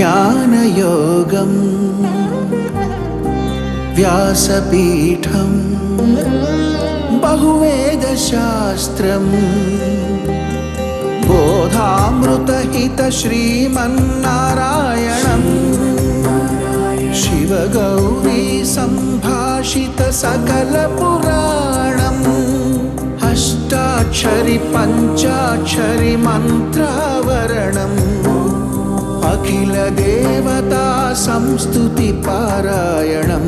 జ్ఞానయోగం వ్యాసపీఠం బహువేదశాస్త్రం బోధామృతహిత శ్రీమన్నారాయణం శివగౌరీ సంభాషిత సకల పురాణం అష్టాక్షరి పంచాక్షరి మంత్రావరణం అఖిల దేవతా సంస్తుతి పారాయణం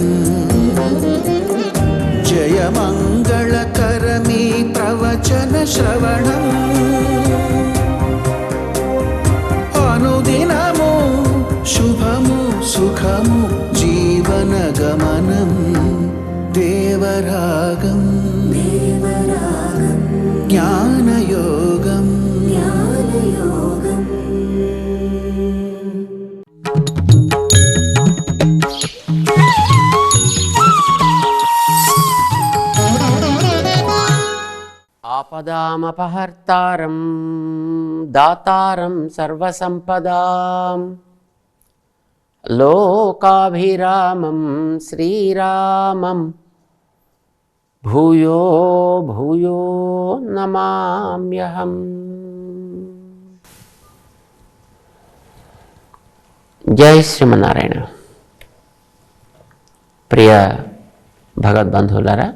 జయ మంగళకరమీ ప్రవచన శ్రవణం అనుదినము శుభము సుఖము జీవన గమనం దేవరాగం జ్ఞానయోగం ఆపదామపహర్తారం దాతారం సర్వసంపదాం లోకాభిరామం శ్రీరామం భూయో భూయో నమామ్యహం. జై శ్రీమన్నారాయణ. ప్రియ భగవద్బంధువులారా,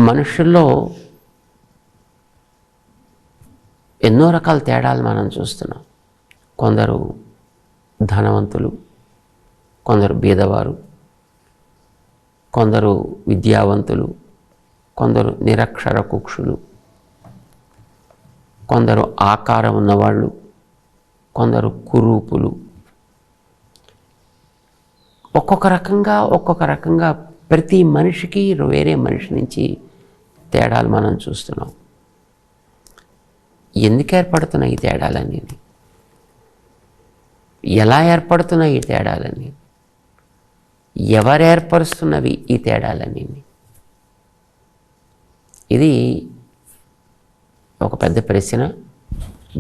మనుషుల్లో ఎన్నో రకాల తేడాలు మనం చూస్తున్నాం. కొందరు ధనవంతులు, కొందరు బీదవారు, కొందరు విద్యావంతులు, కొందరు నిరక్షర కుక్షులు, కొందరు ఆకారం ఉన్నవాళ్ళు, కొందరు కురూపులు. ఒక్కొక్క రకంగా ప్రతి మనిషికి వేరే మనిషి నుంచి తేడాలు మనం చూస్తున్నాం. ఎందుకు ఏర్పడుతున్నాయి ఈ తేడాలన్నీ? ఎలా ఏర్పడుతున్నాయి ఈ తేడాలన్నీ? ఎవరు ఏర్పరుస్తున్నవి ఈ తేడాలన్నీ? ఇది ఒక పెద్ద ప్రశ్న.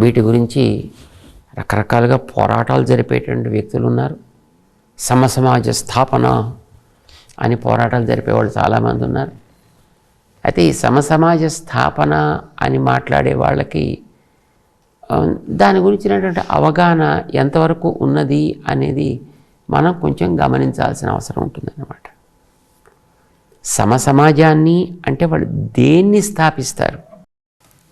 వీటి గురించి రకరకాలుగా పోరాటాలు జరిపేటువంటి వ్యక్తులు ఉన్నారు. సమసమాజ స్థాపన అని పోరాటాలు జరిపేవాళ్ళు చాలామంది ఉన్నారు. అయితే ఈ సమసమాజ స్థాపన అని మాట్లాడే వాళ్ళకి దాని గురించినటువంటి అవగాహన ఎంతవరకు ఉన్నది అనేది మనం కొంచెం గమనించాల్సిన అవసరం ఉంటుందన్నమాట. సమసమాజాన్ని అంటే వాళ్ళు దేన్ని స్థాపిస్తారు?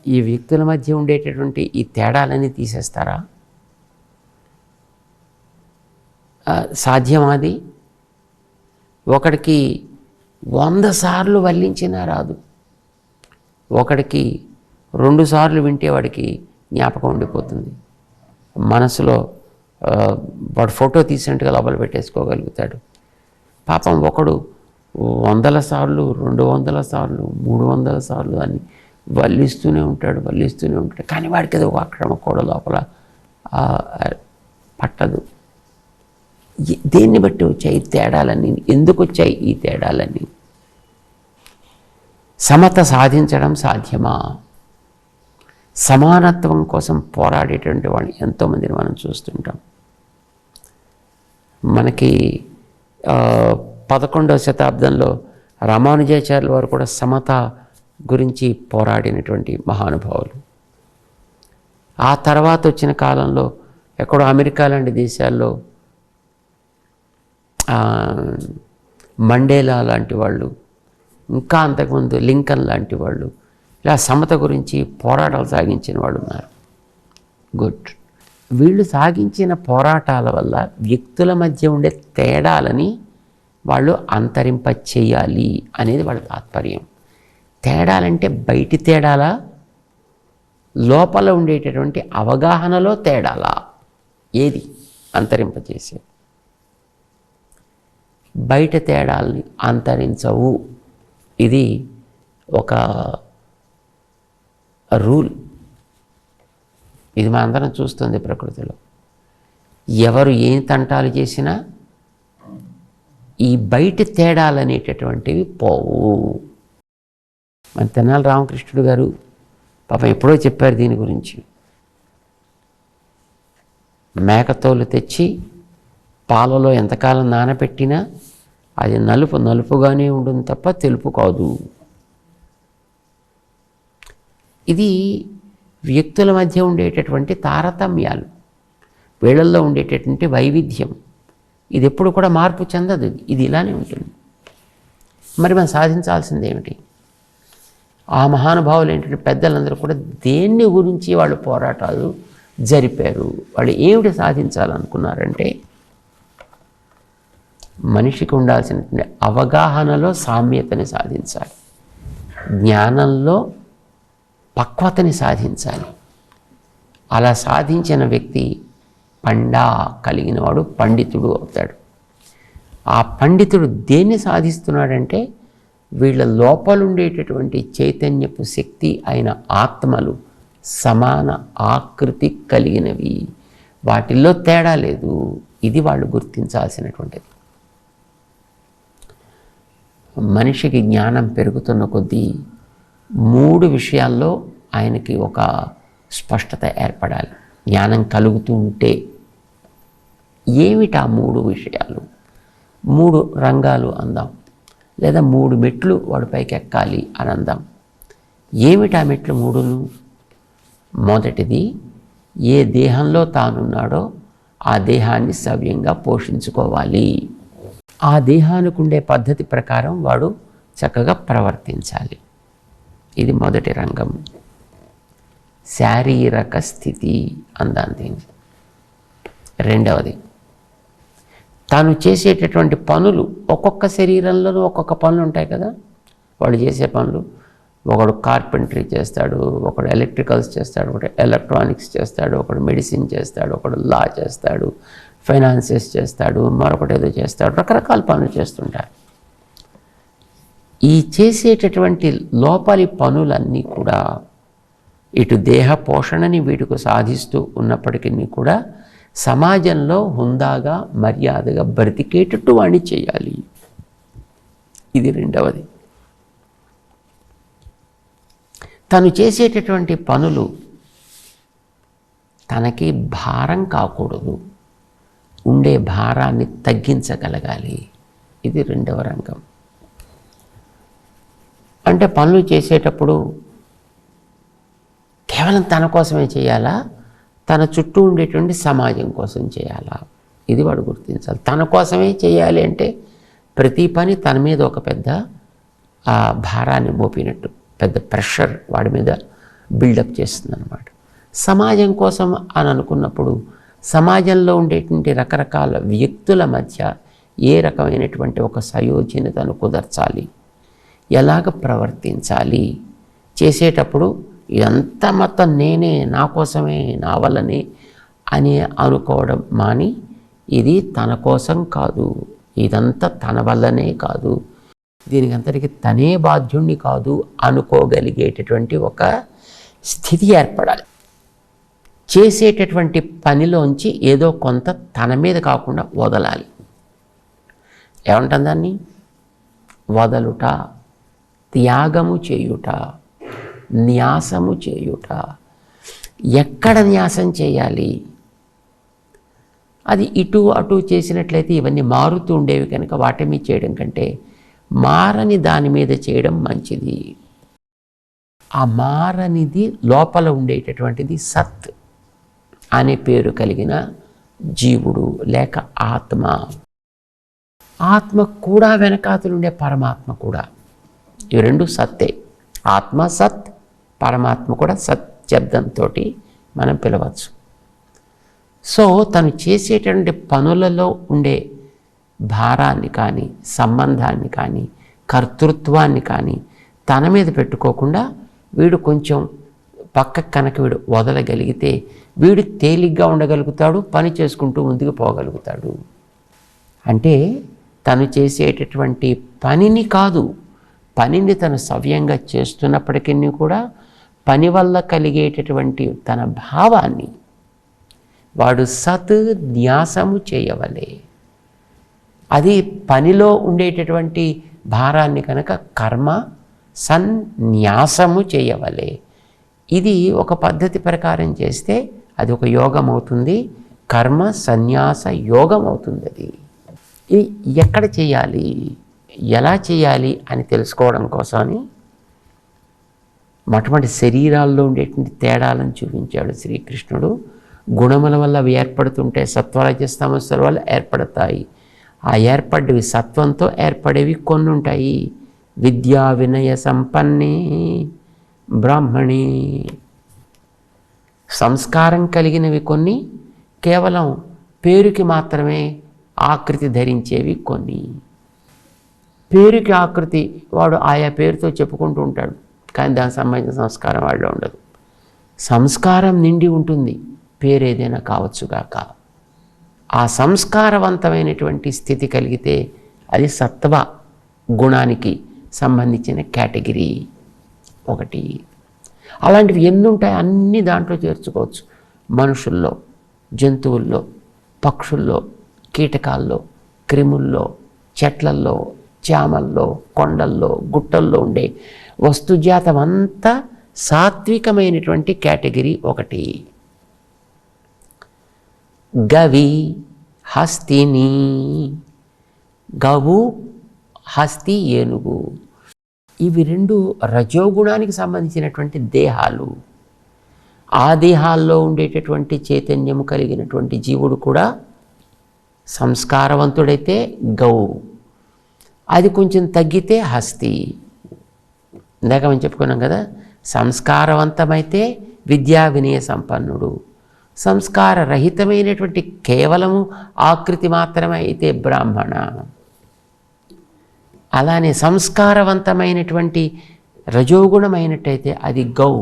ఈ వ్యక్తుల మధ్య ఉండేటటువంటి ఈ తేడాలని తీసేస్తారా? సాధ్యమాది? ఒకడికి 100 సార్లు వల్లించినా రాదు. ఒకడికి 2 సార్లు వింటే వాడికి జ్ఞాపకం ఉండిపోతుంది. మనసులో వాడు ఫోటో తీసినట్టుగా లోపల పెట్టేసుకోగలుగుతాడు. పాపం ఒకడు 100 సార్లు, 200 సార్లు, 300 సార్లు అని వల్లిస్తూనే ఉంటాడు. కానీ వాడికి అది ఒక అక్షరం కూడా లోపల పట్టదు. దేన్ని బట్టి వచ్చాయి తేడాలన్నీ? ఎందుకు వచ్చాయి ఈ తేడాలన్నీ? సమత సాధించడం సాధ్యమా? సమానత్వం కోసం పోరాడేటువంటి వాళ్ళు ఎంతోమందిని మనం చూస్తుంటాం. మనకి 11వ శతాబ్దంలో రామానుజాచార్యుల వారు కూడా సమత గురించి పోరాడినటువంటి మహానుభావులు. ఆ తర్వాత వచ్చిన కాలంలో ఎక్కడో అమెరికా లాంటి దేశాల్లో మండేలా లాంటి వాళ్ళు, ఇంకా అంతకుముందు లింకన్ లాంటి వాళ్ళు ఇలా సమత గురించి పోరాటాలు సాగించిన వాళ్ళు ఉన్నారు. గుడ్. వీళ్ళు సాగించిన పోరాటాల వల్ల వ్యక్తుల మధ్య ఉండే తేడాలని వాళ్ళు అంతరింప చేయాలి అనేది వాళ్ళ తాత్పర్యం. తేడాలంటే బయటి తేడాలా, లోపల ఉండేటటువంటి అవగాహనలో తేడాలా? ఏది అంతరింపజేసేది? బయట తేడాల్ని అంతరించవు. ఇది ఒక రూల్. ఇది మన అందరం చూస్తుంది ప్రకృతిలో. ఎవరు ఏం తంటాలు చేసినా ఈ బయట తేడాలు అనేటటువంటివి పోవు. మన తెనాలి రామకృష్ణుడు గారు పాపం ఎప్పుడో చెప్పారు దీని గురించి. మేకతోలు తెచ్చి పాలలో ఎంతకాలం నానబెట్టినా అది నలుపుగానే ఉంటుంది తప్ప తెలుపు కాదు. ఇది వ్యక్తుల మధ్య ఉండేటటువంటి తారతమ్యాలు, వీళ్ళల్లో ఉండేటటువంటి వైవిధ్యం. ఇది ఎప్పుడు కూడా మార్పు చెందదు, ఇది ఇలానే ఉంటుంది. మరి మనం సాధించాల్సింది ఏమిటి? ఆ మహానుభావులు ఏంటంటే పెద్దలందరూ కూడా దేన్ని గురించి వాళ్ళు పోరాటాలు జరిపారు, వాళ్ళు ఏమిటి సాధించాలనుకున్నారంటే మనిషికి ఉండాల్సినటువంటి అవగాహనలో సామ్యతని సాధించాలి, జ్ఞానంలో పక్వతని సాధించాలి. అలా సాధించిన వ్యక్తి కలిగిన వాడు పండితుడు అవుతాడు. ఆ పండితుడు దేన్ని సాధిస్తున్నాడంటే వీళ్ళ లోపలుండేటటువంటి చైతన్యపు శక్తి అయిన ఆత్మలు సమాన ఆకృతి కలిగినవి, వాటిల్లో తేడా లేదు. ఇది వాళ్ళు గుర్తించాల్సినటువంటిది. మనిషికి జ్ఞానం పెరుగుతున్న కొద్దీ 3 విషయాల్లో ఆయనకి ఒక స్పష్టత ఏర్పడాలి. జ్ఞానం కలుగుతూ ఉంటే ఏమిటా 3 విషయాలు? 3 రంగాలు అందాం, లేదా 3 మెట్లు వాడి పైకి ఎక్కాలి అని అందాం. ఏమిటా మెట్లు 3ను? మొదటిది, ఏ దేహంలో తానున్నాడో ఆ దేహాన్ని సవ్యంగా పోషించుకోవాలి. ఆ దేహానికి ఉండే పద్ధతి ప్రకారం వాడు చక్కగా ప్రవర్తించాలి. ఇది మొదటి రంగం, శారీరక స్థితి అందాం దీన్ని. రెండవది, తాను చేసేటటువంటి పనులు, ఒక్కొక్క శరీరంలోనూ ఒక్కొక్క పనులు ఉంటాయి కదా, వాడు చేసే పనులు. ఒకడు కార్పెంటరీ చేస్తాడు, ఒకడు ఎలక్ట్రికల్స్ చేస్తాడు, ఒకడు ఎలక్ట్రానిక్స్ చేస్తాడు, ఒకడు మెడిసిన్ చేస్తాడు, ఒకడు లా చేస్తాడు, ఫైనాన్సెస్ చేస్తాడు, మరొకటి ఏదో చేస్తాడు, రకరకాల పనులు చేస్తుంటారు. ఈ చేసేటటువంటి లోపలి పనులన్నీ కూడా ఇటు దేహ పోషణని వీటికి సాధిస్తూ ఉన్నప్పటికీ కూడా సమాజంలో హుందాగా మర్యాదగా బ్రతికేటట్టు వాణ్ణి చేయాలి. ఇది రెండవది. తను చేసేటటువంటి పనులు తనకి భారం కాకూడదు, ఉండే భారాన్ని తగ్గించగలగాలి. ఇది రెండవ రంగం. అంటే పనులు చేసేటప్పుడు కేవలం తన కోసమే చేయాలా, తన చుట్టూ ఉండేటువంటి సమాజం కోసం చేయాలా? ఇది వాడు గుర్తించాలి. తన కోసమే చేయాలి అంటే ప్రతి పని తన మీద ఒక పెద్ద భారాన్ని మోపినట్టు, పెద్ద ప్రెషర్ వాడి మీద బిల్డప్ చేస్తుంది అన్నమాట. సమాజం కోసం అని అనుకున్నప్పుడు సమాజంలో ఉండేటువంటి రకరకాల వ్యక్తుల మధ్య ఏ రకమైనటువంటి ఒక సయోజనతను కుదర్చాలి, ఎలాగ ప్రవర్తించాలి, చేసేటప్పుడు ఇదంతా మొత్తం నేనే, నా కోసమే, నా వల్లనే అని అనుకోవడం మాని, ఇది తన కోసం కాదు, ఇదంతా తన వల్లనే కాదు, దీనికంతటికి తనే బాధ్యుణ్ణి కాదు అనుకోగలిగేటటువంటి ఒక స్థితి ఏర్పడాలి. చేసేటటువంటి పనిలోంచి ఏదో కొంత తన మీద కాకుండా వదలాలి. ఏమంటాం దాన్ని? వదలుట, త్యాగము చేయుట, న్యాసము చేయుట. ఎక్కడ న్యాసం చేయాలి? అది ఇటు అటు చేసినట్లయితే ఇవన్నీ మారుతూ ఉండేవి కనుక వాటి మీద చేయడం కంటే మారని దాని మీద చేయడం మంచిది. ఆ మారనిది లోపల ఉండేటటువంటిది సత్ అనే పేరు కలిగిన జీవుడు లేక ఆత్మ. ఆత్మ కూడా వెనకాతలుండే పరమాత్మ కూడా, ఇవి రెండు సత్తే. ఆత్మ సత్, పరమాత్మ కూడా సత్ శబ్దంతో మనం పిలవచ్చు. సో తను చేసేటువంటి పనులలో ఉండే భారాన్ని కానీ, సంబంధాన్ని కానీ, కర్తృత్వాన్ని కానీ తన మీద పెట్టుకోకుండా వీడు కొంచెం పక్కకు కనుక వీడు వదలగలిగితే వీడు తేలిగ్గా ఉండగలుగుతాడు, పని చేసుకుంటూ ముందుకు పోగలుగుతాడు. అంటే తను చేసేటటువంటి పనిని కాదు, పనిని తను సవ్యంగా చేస్తున్నప్పటికీ కూడా పని వల్ల కలిగేటటువంటి తన భావాన్ని వాడు సత్ న్యాసము చేయవలే. అది పనిలో ఉండేటటువంటి భారాన్ని కనుక కర్మ సన్యాసము చేయవలే. ఇది ఒక పద్ధతి ప్రకారం చేస్తే అది ఒక యోగం అవుతుంది, కర్మ సన్యాస యోగం అవుతుంది. అది ఇది ఎక్కడ చేయాలి, ఎలా చేయాలి అని తెలుసుకోవడం కోసమని మొట్టమొదటి శరీరాల్లో ఉండేటువంటి తేడాలను చూపించాడు శ్రీకృష్ణుడు. గుణముల వల్ల అవి ఏర్పడుతుంటే సత్వరజస్తమస్సుల వల్ల ఏర్పడతాయి. ఆ ఏర్పడ్డవి సత్వంతో ఏర్పడేవి కొన్ని ఉంటాయి. విద్యా వినయ సంపన్నే బ్రాహ్మణి. సంస్కారం కలిగినవి కొన్ని, కేవలం పేరుకి మాత్రమే ఆకృతి ధరించేవి కొన్ని. పేరుకి ఆకృతి వాడు ఆయా పేరుతో చెప్పుకుంటూ ఉంటాడు, కానీ దానికి సంబంధించిన సంస్కారం వాడిలో ఉండదు. సంస్కారం నిండి ఉంటుంది, పేరు ఏదైనా కావచ్చుగాక. ఆ సంస్కారవంతమైనటువంటి స్థితి కలిగితే అది సత్వ గుణానికి సంబంధించిన కేటగిరీ ఒకటి. అలాంటివి ఎన్ని ఉంటాయి, అన్నీ దాంట్లో చేర్చుకోవచ్చు. మనుషుల్లో, జంతువుల్లో, పక్షుల్లో, కీటకాల్లో, క్రిముల్లో, చెట్లల్లో, చామల్లో, కొండల్లో, గుట్టల్లో ఉండే వస్తుజాతం అంతా సాత్వికమైనటువంటి కేటగిరీ ఒకటి. గవి, హస్తిని. గవు, హస్తి, ఏనుగు, ఇవి రెండు రజోగుణానికి సంబంధించినటువంటి దేహాలు. ఆ దేహాల్లో ఉండేటటువంటి చైతన్యము కలిగినటువంటి జీవుడు కూడా సంస్కారవంతుడైతే గౌ, అది కొంచెం తగ్గితే హస్తి. ఇందాక మనం చెప్పుకున్నాం కదా, సంస్కారవంతమైతే విద్యా వినయ సంపన్నుడు, సంస్కార రహితమైనటువంటి కేవలము ఆకృతి మాత్రమే అయితే బ్రాహ్మణ. అలానే సంస్కారవంతమైనటువంటి రజోగుణమైనట్టయితే అది గౌ.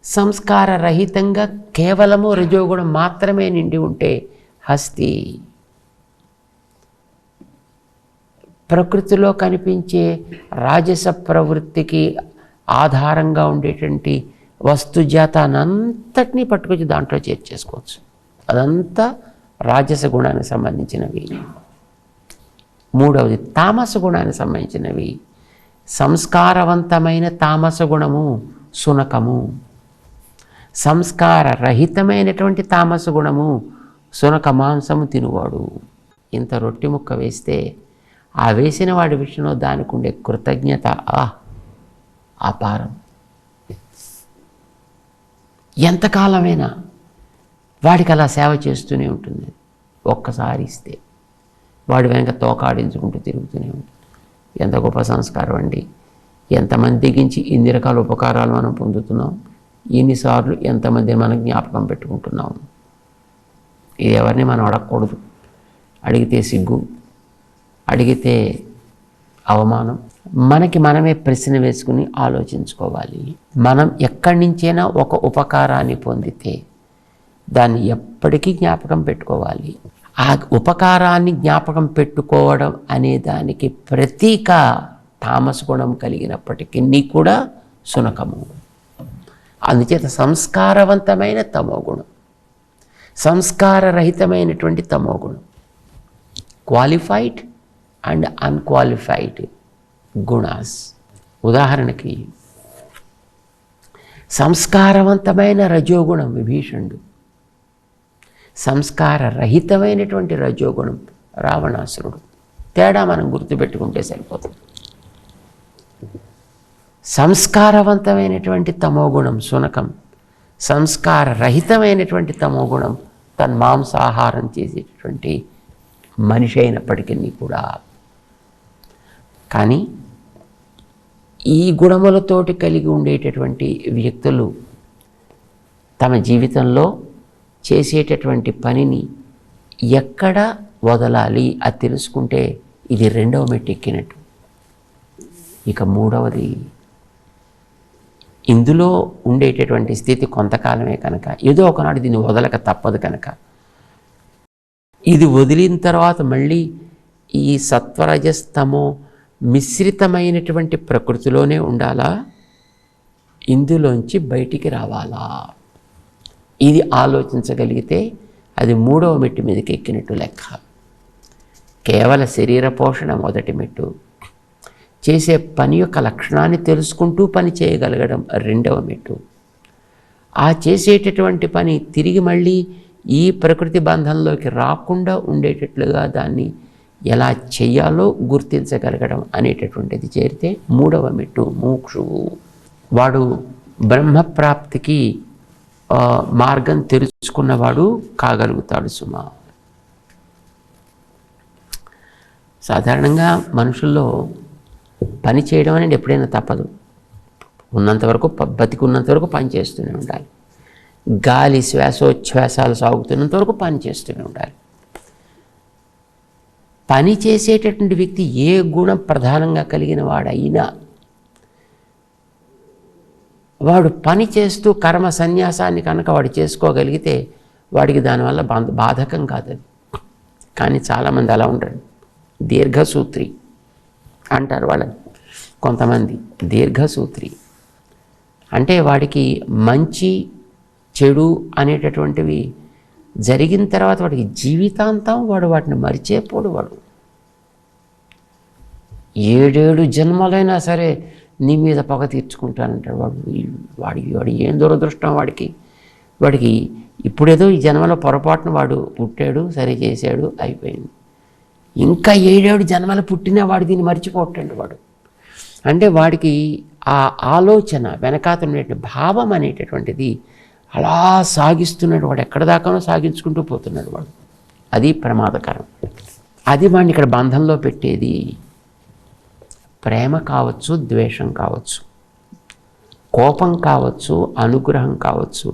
సంస్కార రహితంగా కేవలము రజోగుణం మాత్రమే నిండి ఉంటే హస్తి. ప్రకృతిలో కనిపించే రాజస ప్రవృత్తికి ఆధారంగా ఉండేటువంటి వస్తుజాతానంతటినీ పట్టుకొచ్చి దాంట్లో చేర్చేసుకోవచ్చు. అదంతా రాజస గుణానికి సంబంధించినవి. మూడవది తామస గుణానికి సంబంధించినవి. సంస్కారవంతమైన తామస గుణము శునకము, సంస్కార రహితమైనటువంటి తామస గుణము శునక మాంసము తినువాడు. ఇంత రొట్టె ముక్క వేస్తే ఆ వేసిన వాడి విషయంలో దానికి ఉండే కృతజ్ఞత అపారం. ఎంతకాలమైనా వాడికి అలా సేవ చేస్తూనే ఉంటుంది. ఒక్కసారి ఇస్తే వాడి వెనక తోకాడించుకుంటూ తిరుగుతూనే ఉంటుంది. ఎంత గొప్ప సంస్కారం అండి! ఎంతమంది దిగించి ఇన్ని రకాల ఉపకారాలు మనం పొందుతున్నాం, ఎన్నిసార్లు ఎంతమందిని మనం జ్ఞాపకం పెట్టుకుంటున్నాం. ఇది ఎవరిని మనం అడగకూడదు. అడిగితే సిగ్గు, అడిగితే అవమానం. మనకి మనమే ప్రశ్న వేసుకుని ఆలోచించుకోవాలి. మనం ఎక్కడి నుంచైనా ఒక ఉపకారాన్ని పొందితే దాన్ని ఎప్పటికీ జ్ఞాపకం పెట్టుకోవాలి. ఆ ఉపకారాన్ని జ్ఞాపకం పెట్టుకోవడం అనే దానికి ప్రతీక తామస గుణం కలిగినప్పటికీ కూడా శునకము. అందుచేత సంస్కారవంతమైన తమోగుణం, సంస్కారరహితమైనటువంటి తమోగుణం, క్వాలిఫైడ్ అండ్ అన్క్వాలిఫైడ్ గుణాస్. ఉదాహరణకి సంస్కారవంతమైన రజోగుణం విభీషణుడు, సంస్కార రహితమైనటువంటి రజోగుణం రావణాసురుడు. తేడా మనం గుర్తుపెట్టుకుంటే సరిపోతుంది. సంస్కారవంతమైనటువంటి తమోగుణం శునకం, సంస్కార రహితమైనటువంటి తమోగుణం తన్మాంసాహారం చేసేటటువంటి మనిషి అయినప్పటికీ కూడా. కానీ ఈ గుణములతోటి కలిగి ఉండేటటువంటి వ్యక్తులు తమ జీవితంలో చేసేటటువంటి పనిని ఎక్కడ వదలాలి అది తెలుసుకుంటే ఇది రెండవ మెట్టు ఎక్కినట్టు. ఇక మూడవది, ఇందులో ఉండేటటువంటి స్థితి కొంతకాలమే కనుక, ఏదో ఒకనాడు దీన్ని వదలక తప్పదు కనుక, ఇది వదిలిన తర్వాత మళ్ళీ ఈ సత్వరజస్తమో మిశ్రితమైనటువంటి ప్రకృతిలోనే ఉండాలా, ఇందులోంచి బయటికి రావాలా, ఇది ఆలోచించగలిగితే అది మూడవ మెట్టు మీదకి ఎక్కినట్టు లెక్క. కేవల శరీర పోషణ మొదటి మెట్టు, చేసే పని యొక్క లక్షణాన్ని తెలుసుకుంటూ పని చేయగలగడం రెండవ మెట్టు. ఆ చేసేటటువంటి పని తిరిగి మళ్ళీ ఈ ప్రకృతి బంధంలోకి రాకుండా ఉండేటట్లుగా దాన్ని ఎలా చెయ్యాలో గుర్తించగలగడం అనేటటువంటిది చేరితే మూడవ మెట్టు మోక్షువు. వాడు బ్రహ్మప్రాప్తికి మార్గం తెరుచుకున్నవాడు కాగలుగుతాడు సుమా. సాధారణంగా మనుషుల్లో పని చేయడం అనేది ఎప్పుడైనా తప్పదు. ఉన్నంతవరకు బతికి ఉన్నంతవరకు పని చేస్తూనే ఉండాలి. గాలి శ్వాసోచ్ఛ్వాసాలు సాగుతున్నంత వరకు పని చేస్తూనే ఉండాలి. పని చేసేటటువంటి వ్యక్తి ఏ గుణం ప్రధానంగా కలిగిన వాడైనా వాడు పని చేస్తూ కర్మ సన్యాసాన్ని కనుక వాడు చేసుకోగలిగితే వాడికి దానివల్ల బాధకం కాదు అది. కానీ చాలామంది అలా ఉండరు, దీర్ఘసూత్రి అంటారు వాళ్ళని. కొంతమంది దీర్ఘసూత్రి అంటే వాడికి మంచి చెడు అనేటటువంటివి జరిగిన తర్వాత వాడికి జీవితాంతం వాడు వాటిని మరిచేపోడు. వాడు 7 జన్మలైనా సరే నీ మీద పగ తీర్చుకుంటానంటాడు. వాడు ఏం దురదృష్టం వాడికి ఇప్పుడేదో ఈ జన్మలో పొరపాటున వాడు పుట్టాడు, సరే చేశాడు, అయిపోయింది. ఇంకా 7 జన్మలు పుట్టినా వాడు దీన్ని మర్చిపోతాడు వాడు. అంటే వాడికి ఆ ఆలోచన వెనకాతనేటువంటి భావం అనేటటువంటిది అలా సాగిస్తున్నాడు. వాడు ఎక్కడ దాకానో సాగించుకుంటూ పోతున్నాడు వాడు. అది ప్రమాదకరం. అది వాడిని ఇక్కడ బంధంలో పెట్టేది. ప్రేమ కావచ్చు, ద్వేషం కావచ్చు, కోపం కావచ్చు, అనుగ్రహం కావచ్చు,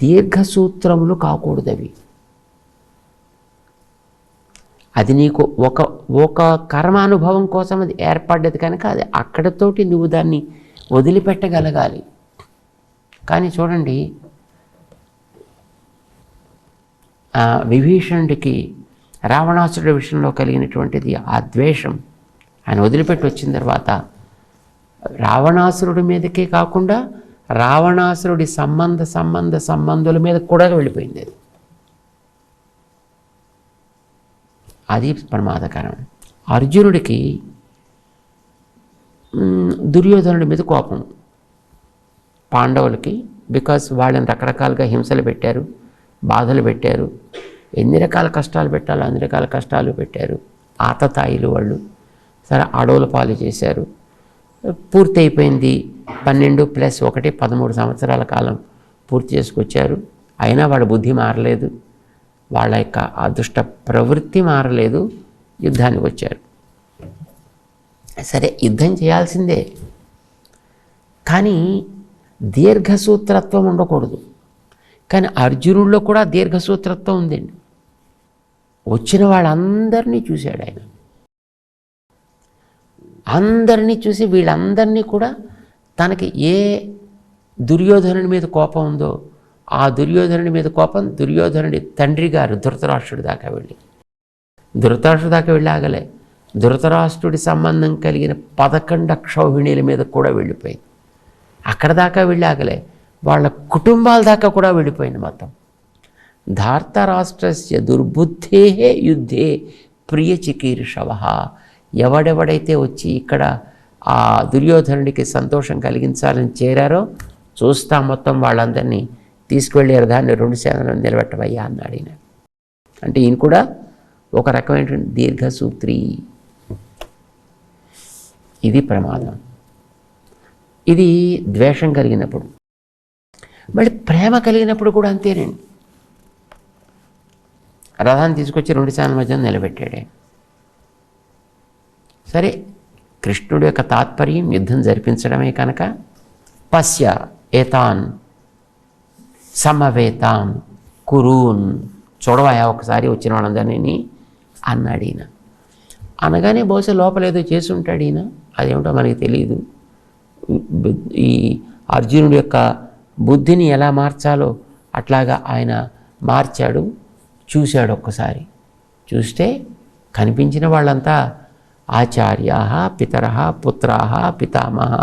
దీర్ఘసూత్రములు కాకూడదు అవి. అది నీకు ఒక కర్మానుభవం కోసం అది ఏర్పడ్డది కనుక అది అక్కడతోటి నువ్వు దాన్ని వదిలిపెట్టగలగాలి. కానీ చూడండి, విభీషణుడికి రావణాసురుడి విషయంలో కలిగినటువంటిది ఆ ద్వేషం. ఆయన వదిలిపెట్టి వచ్చిన తర్వాత రావణాసురుడి మీదకే కాకుండా రావణాసురుడి సంబంధుల మీద కూడా వెళ్ళిపోయింది. అది ప్రమాదకరం. అర్జునుడికి దుర్యోధనుడి మీద కోపం, పాండవులకి, బికాస్ వాళ్ళని రకరకాలుగా హింసలు పెట్టారు, బాధలు పెట్టారు, ఎన్ని రకాల కష్టాలు పెట్టాలో అన్ని రకాల కష్టాలు పెట్టారు. ఆతతాయిలు వాళ్ళు. సరే అడవుల పాలు చేశారు. పూర్తి అయిపోయింది. 12 + 1 13 సంవత్సరాల కాలం పూర్తి చేసుకొచ్చారు. అయినా వాళ్ళ బుద్ధి మారలేదు, వాళ్ళ యొక్క అదృష్ట ప్రవృత్తి మారలేదు. యుద్ధానికి వచ్చారు. సరే యుద్ధం చేయాల్సిందే, కానీ దీర్ఘసూత్రత్వం ఉండకూడదు. కానీ అర్జునుడిలో కూడా దీర్ఘసూత్రత్వం ఉందండి. వచ్చిన వాళ్ళందరినీ చూశాడు ఆయన. అందరినీ చూసి వీళ్ళందరినీ కూడా తనకి ఏ దుర్యోధనుడి మీద కోపం ఉందో ఆ దుర్యోధనుడి మీద కోపం దుర్యోధనుడి తండ్రి గారు ధృతరాష్ట్రుడి దాకా వెళ్ళి ఆగలే. ధృతరాష్ట్రుడి సంబంధం కలిగిన 11 అక్షౌహిణీల మీద కూడా వెళ్ళిపోయింది. అక్కడ దాకా వెళ్ళి ఆగలే, వాళ్ళ కుటుంబాల దాకా కూడా వెళ్ళిపోయింది మొత్తం. ధార్తరాష్ట్రస్య దుర్బుద్ధే యుద్ధే ప్రియచికీర్షవః. ఎవడెవడైతే వచ్చి ఇక్కడ ఆ దుర్యోధనుడికి సంతోషం కలిగించాలని చేరారో చూస్తా మొత్తం వాళ్ళందరినీ తీసుకువెళ్ళే రథాన్ని 2 సేనలను నిలబెట్టవయ్యా అన్నాడు ఈయన. అంటే ఈయన కూడా ఒక రకమైనటువంటి దీర్ఘసూత్రి. ఇది ప్రమాదం. ఇది ద్వేషం కలిగినప్పుడు. మళ్ళీ ప్రేమ కలిగినప్పుడు కూడా అంతేనండి. రథాన్ని తీసుకొచ్చి 2 సేనల మధ్య నిలబెట్టాడే. సరే కృష్ణుడి యొక్క తాత్పర్యం యుద్ధం జరిపించడమే కనుక పశ్య ఏతాన్ సమవేతాన్ కురూన్, చూడవయా ఒకసారి వచ్చిన వాళ్ళందరినీ అన్నాడు ఈయన. అనగానే బహుశా లోపల ఏదో చేసి ఉంటాడు ఈయన, అదేమిటో మనకి తెలియదు. ఈ అర్జునుడి యొక్క బుద్ధిని ఎలా మార్చాలో అట్లాగా ఆయన మార్చాడు. చూశాడు ఒక్కసారి. చూస్తే కనిపించిన వాళ్ళంతా ఆచార్యా పితర పుత్రా పితామహ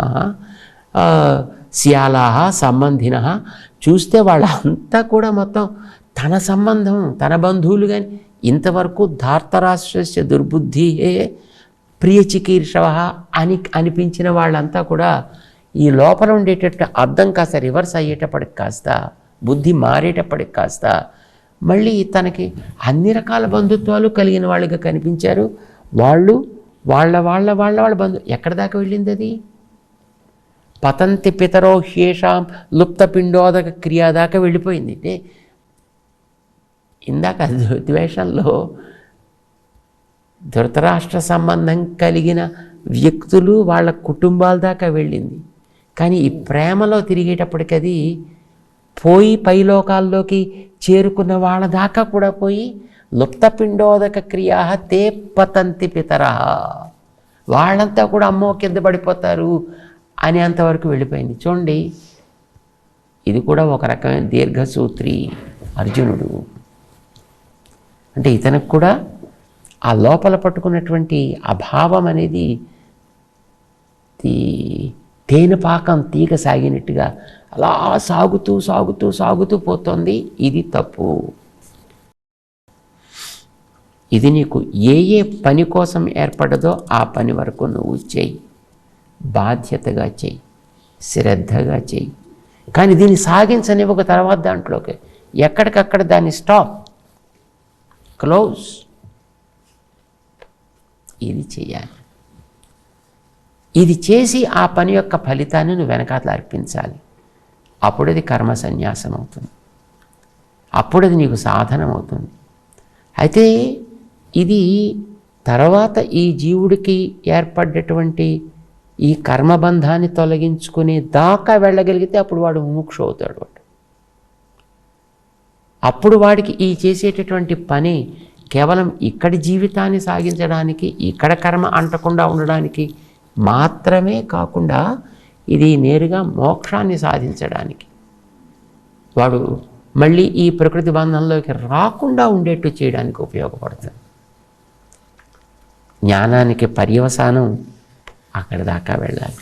శ్యాలాహ సంబంధిన. చూస్తే వాళ్ళంతా కూడా మొత్తం తన సంబంధం, తన బంధువులు. కానీ ఇంతవరకు ధార్తరాష్ట్రస్య దుర్బుద్ధి ప్రియచికీర్షవ అని అనిపించిన వాళ్ళంతా కూడా ఈ లోపల ఉండేటట్టు అర్థం కాస్త రివర్స్ అయ్యేటప్పటికి కాస్త, బుద్ధి మారేటప్పటికి కాస్త మళ్ళీ తనకి అన్ని రకాల బంధుత్వాలు కలిగిన వాళ్ళుగా కనిపించారు. వాళ్ళు వాళ్ళ బంధు ఎక్కడి దాకా వెళ్ళింది అది? పతంతి పితరో హ్యేషాం లుప్త పిండోదక క్రియ దాకా వెళ్ళిపోయింది. అంటే ఇందాక ద్వేషంలో ధృతరాష్ట్ర సంబంధం కలిగిన వ్యక్తులు వాళ్ళ కుటుంబాల దాకా వెళ్ళింది. కానీ ఈ ప్రేమలో తిరిగేటప్పటికి అది పోయి పైలోకాల్లోకి చేరుకున్న వాళ్ళ దాకా కూడా పోయి లుప్తపిండోదక క్రియా తే పతంతి పితర, వాళ్ళంతా కూడా అమ్మో కింద పడిపోతారు అని అంతవరకు వెళ్ళిపోయింది. చూడండి, ఇది కూడా ఒక రకమైన దీర్ఘసూత్రి అర్జునుడు. అంటే ఇతనికి కూడా ఆ లోపల పట్టుకున్నటువంటి అభావం అనేది తేనెపాకం తీగ సాగినట్టుగా అలా సాగుతూ పోతుంది. ఇది తప్పు. ఇది నీకు ఏ పని కోసం ఏర్పడదో ఆ పని వరకు నువ్వు చెయ్యి, బాధ్యతగా చెయ్యి, శ్రద్ధగా చెయ్యి. కానీ దీన్ని సాగించనివ్వక తర్వాత దాంట్లోకి ఎక్కడికక్కడ దాన్ని స్టాప్, క్లోజ్. ఇది చెయ్యాలి. ఇది చేసి ఆ పని యొక్క ఫలితాన్ని నువ్వు వెనకాతల అర్పించాలి. అప్పుడు అది కర్మ సన్యాసం అవుతుంది, అప్పుడు అది నీకు సాధనం అవుతుంది. అయితే ఇది తర్వాత ఈ జీవుడికి ఏర్పడ్డటువంటి ఈ కర్మబంధాన్ని తొలగించుకునే దాకా వెళ్ళగలిగితే అప్పుడు వాడు ముముక్షు అవుతాడు. అప్పుడు వాడికి ఈ చేసేటటువంటి పని కేవలం ఇక్కడి జీవితాన్ని సాగించడానికి, ఇక్కడ కర్మ అంటకుండా ఉండడానికి మాత్రమే కాకుండా ఇది నేరుగా మోక్షాన్ని సాధించడానికి, వాడు మళ్ళీ ఈ ప్రకృతి బంధంలోకి రాకుండా ఉండేట్టు చేయడానికి ఉపయోగపడుతుంది. జ్ఞానానికి పర్యవసానం అక్కడి దాకా వెళ్ళాలి.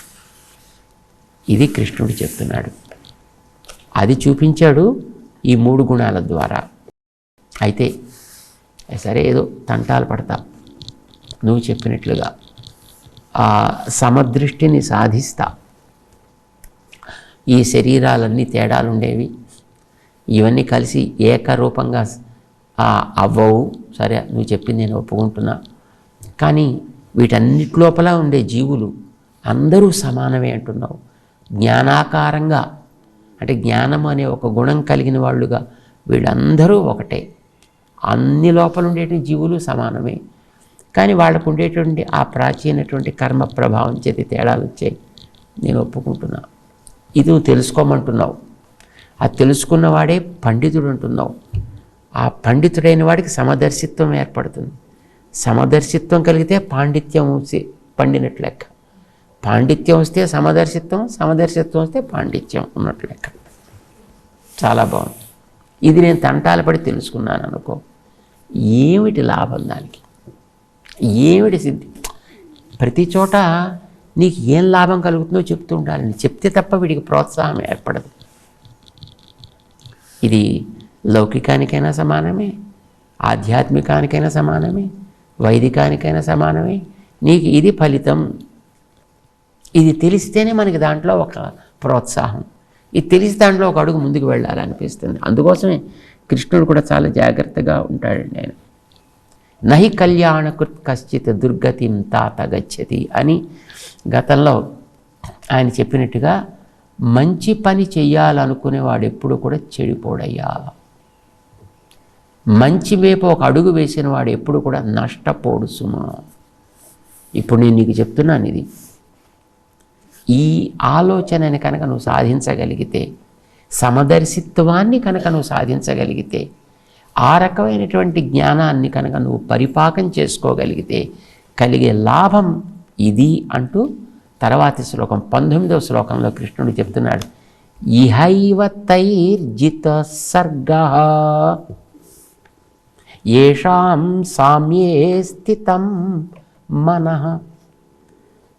ఇది కృష్ణుడు చెప్తున్నాడు. అది చూపించాడు ఈ 3 గుణాల ద్వారా. అయితే సరే, ఏదో తంటాలు పడతా నువ్వు చెప్పినట్లుగా ఆ సమదృష్టిని సాధిస్తా. ఈ శరీరాలన్నీ తేడాలు ఉండేవి, ఇవన్నీ కలిసి ఏకరూపంగా అవ్వవు. సరే, నువ్వు చెప్పింది నేను ఒప్పుకుంటున్నా. కానీ వీటన్నిటి లోపల ఉండే జీవులు అందరూ సమానమే అంటున్నావు. జ్ఞానాకారంగా అంటే జ్ఞానం అనే ఒక గుణం కలిగిన వాళ్ళుగా వీళ్ళందరూ ఒకటే. అన్ని లోపల ఉండేటువంటి జీవులు సమానమే. కానీ వాళ్ళకు ఉండేటువంటి ఆ ప్రాచీనటువంటి కర్మ ప్రభావం చేతి తేడాలు వచ్చాయి. నేను ఒప్పుకుంటున్నా. ఇది నువ్వు తెలుసుకోమంటున్నావు. అది తెలుసుకున్నవాడే పండితుడు అంటున్నావు. ఆ పండితుడైన వాడికి సమదర్శిత్వం ఏర్పడుతుంది. సమదర్శిత్వం కలిగితే పాండిత్యం పండినట్లు లెక్క. పాండిత్యం వస్తే సమదర్శిత్వం, సమదర్శిత్వం వస్తే పాండిత్యం ఉన్నట్లు లెక్క. చాలా బాగుంది. ఇది నేను తంటాలు పడి తెలుసుకున్నాను అనుకో, ఏమిటి లాభం దానికి? ఏమిటి సిద్ధి? ప్రతి చోట నీకు ఏం లాభం కలుగుతుందో చెప్తూ ఉండాలని చెప్తే తప్ప వీడికి ప్రోత్సాహం ఏర్పడదు. ఇది లౌకికానికైనా సమానమే, ఆధ్యాత్మికానికైనా సమానమే, వైదికానికైనా సమానమే. నీకు ఇది ఫలితం. ఇది తెలిస్తేనే మనకి దాంట్లో ఒక ప్రోత్సాహం, ఇది తెలిసి దాంట్లో ఒక అడుగు ముందుకు వెళ్ళాలనిపిస్తుంది. అందుకోసమే కృష్ణుడు కూడా చాలా జాగ్రత్తగా ఉంటాడండి. ఆయన నహి కళ్యాణకృత్ కశ్చిత్ దుర్గతిం తాత గచ్చతి అని గతంలో ఆయన చెప్పినట్టుగా మంచి పని చెయ్యాలనుకునేవాడు ఎప్పుడు కూడా చెడిపోడయ్యా. మంచి వైపు ఒక అడుగు వేసిన వాడు ఎప్పుడు కూడా నష్టపోడు సుమా. ఇప్పుడు నేను నీకు చెప్తున్నాను, ఇది ఈ ఆలోచనని కనుక నువ్వు సాధించగలిగితే, సమదర్శిత్వాన్ని కనుక నువ్వు సాధించగలిగితే, ఆ రకమైనటువంటి జ్ఞానాన్ని కనుక నువ్వు పరిపాకం చేసుకోగలిగితే కలిగే లాభం ఇది అంటూ తర్వాతి శ్లోకం 19వ శ్లోకంలో కృష్ణుడు చెప్తున్నాడు. ఇహైవ తైర్జిత సర్గః యేషాం సామ్యే స్థితం మనః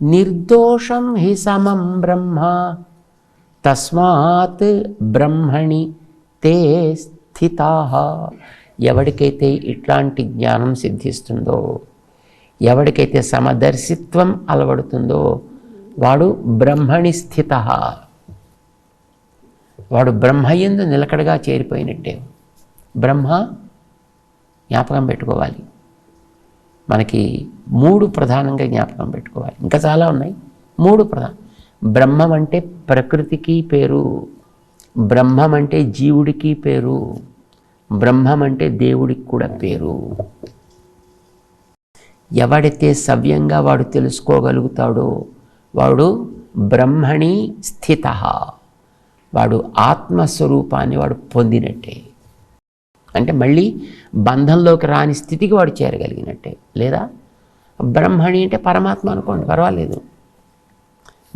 నిర్దోషం హి సమం బ్రహ్మ తస్మాత్ బ్రహ్మణి తే స్థితాః. ఎవరికైతే ఇట్లాంటి జ్ఞానం సిద్ధిస్తుందో, ఎవరికైతే సమదర్శిత్వం అలవడుతుందో, వాడు బ్రహ్మణి స్థిత, వాడు బ్రహ్మయందు నిలకడగా చేరిపోయినట్టే. బ్రహ్మ జ్ఞాపకం పెట్టుకోవాలి. మనకి 3 ప్రధానంగా జ్ఞాపకం పెట్టుకోవాలి, ఇంకా చాలా ఉన్నాయి. 3 ప్రధానం. బ్రహ్మం అంటే ప్రకృతికి పేరు, బ్రహ్మం అంటే జీవుడికి పేరు, బ్రహ్మం అంటే దేవుడికి కూడా పేరు. ఎవడైతే సవ్యంగా వాడు తెలుసుకోగలుగుతాడో వాడు బ్రహ్మణి స్థిత, వాడు ఆత్మస్వరూపాన్ని వాడు పొందినట్టే. అంటే మళ్ళీ బంధంలోకి రాని స్థితికి వాడు చేరగలిగినట్టే. లేదా బ్రహ్మణి అంటే పరమాత్మ అనుకోండి, పర్వాలేదు.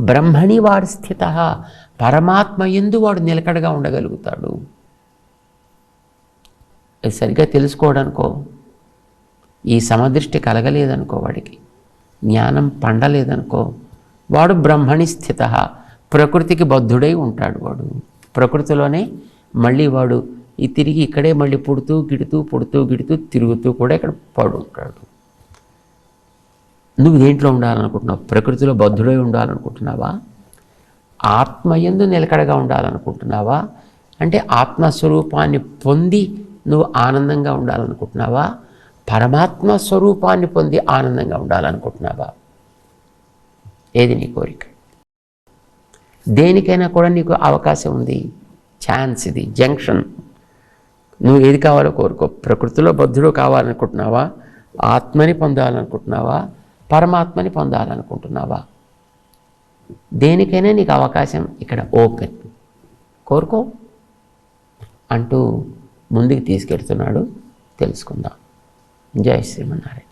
బ్రహ్మణి వాడు స్థిత, పరమాత్మ యందు వాడు నిలకడగా ఉండగలుగుతాడు. అది సరిగ్గా తెలుసుకోవడానికో, ఈ సమదృష్టి కలగలేదనుకో, వాడికి జ్ఞానం పండలేదనుకో, వాడు బ్రహ్మణి స్థిత, ప్రకృతికి బద్ధుడై ఉంటాడు. వాడు ప్రకృతిలోనే మళ్ళీ వాడు తిరిగి ఇక్కడే మళ్ళీ పుడుతూ గిడుతూ తిరుగుతూ కూడా ఇక్కడ పడుంటాడు. నువ్వు దేంట్లో ఉండాలనుకుంటున్నావు? ప్రకృతిలో బద్ధుడై ఉండాలనుకుంటున్నావా? ఆత్మయందు నిలకడగా ఉండాలనుకుంటున్నావా? అంటే ఆత్మస్వరూపాన్ని పొంది నువ్వు ఆనందంగా ఉండాలనుకుంటున్నావా? పరమాత్మ స్వరూపాన్ని పొంది ఆనందంగా ఉండాలనుకుంటున్నావా? ఏది నీ కోరిక? దేనికైనా కూడా నీకు అవకాశం ఉంది, ఛాన్స్, ఇది జంక్షన్. నువ్వు ఏది కావాలో కోరుకో. ప్రకృతిలో బద్ధుడు కావాలనుకుంటున్నావా? ఆత్మని పొందాలనుకుంటున్నావా? పరమాత్మని పొందాలనుకుంటున్నావా? దేనికైనా నీకు అవకాశం ఇక్కడ ఓపెన్. కోరుకో అంటూ ముందుకు తీసుకెళ్తున్నాడు. తెలుసుకుందాం. జై శ్రీమన్నారాయణ.